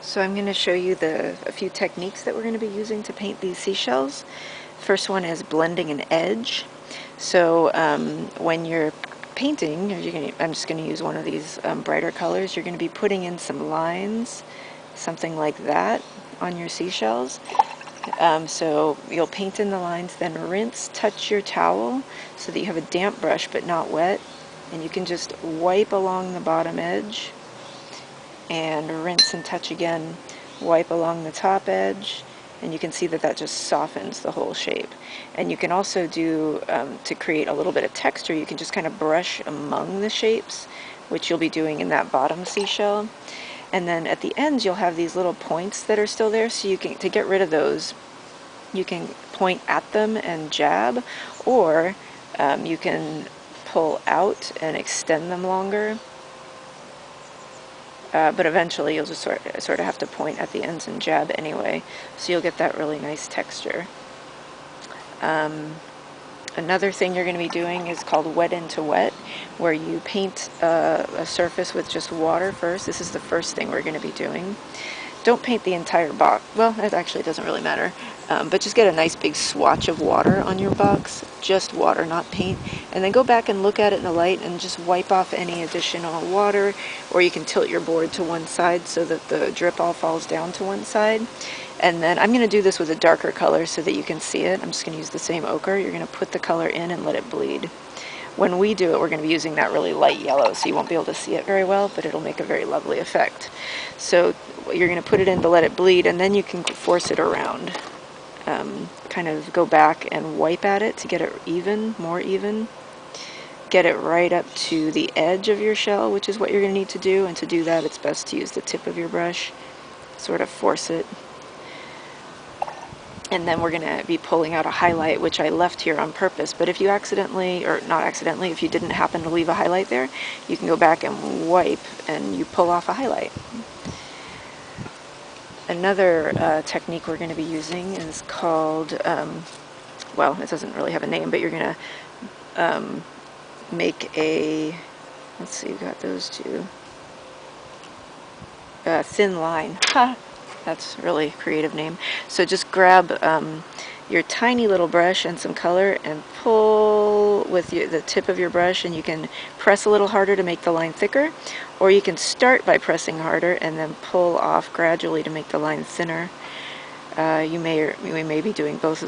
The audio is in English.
So I'm going to show you a few techniques that we're going to be using to paint these seashells. First one is blending an edge. So when you're painting, I'm just going to use one of these brighter colors, you're going to be putting in some lines, something like that, on your seashells. So you'll paint in the lines, then rinse, touch your towel so that you have a damp brush but not wet, and you can just wipe along the bottom edge and rinse and touch again, wipe along the top edge, and you can see that that just softens the whole shape. And you can also do, to create a little bit of texture, you can just kind of brush among the shapes, which you'll be doing in that bottom seashell. And then at the ends you'll have these little points that are still there, so you can, to get rid of those, you can point at them and jab, or you can pull out and extend them longer. But eventually you'll just sort of have to point at the ends and jab anyway, so you'll get that really nice texture. Another thing you're going to be doing is called wet into wet, where you paint a surface with just water first. This is the first thing we're going to be doing. Don't paint the entire box. Well, it actually doesn't really matter. But just get a nice big swatch of water on your box. Just water, not paint. And then go back and look at it in the light and just wipe off any additional water. Or you can tilt your board to one side so that the drip all falls down to one side. And then I'm going to do this with a darker color so that you can see it. I'm just going to use the same ochre. You're going to put the color in and let it bleed. When we do it, we're going to be using that really light yellow, so you won't be able to see it very well, but it'll make a very lovely effect. So you're going to put it in to let it bleed, and then you can force it around. Kind of go back and wipe at it to get it even, more even. Get it right up to the edge of your shell, which is what you're going to need to do, and to do that it's best to use the tip of your brush. Sort of force it. And then we're going to be pulling out a highlight, which I left here on purpose. But if you accidentally, or not accidentally, if you didn't happen to leave a highlight there, you can go back and wipe and you pull off a highlight. Another technique we're going to be using is called, well, it doesn't really have a name, but you're going to make a, let's see, we got those two, thin line. Ha! That's a really creative name. So just grab your tiny little brush and some color and pull with the tip of your brush, and you can press a little harder to make the line thicker, or you can start by pressing harder and then pull off gradually to make the line thinner. We may be doing both of those.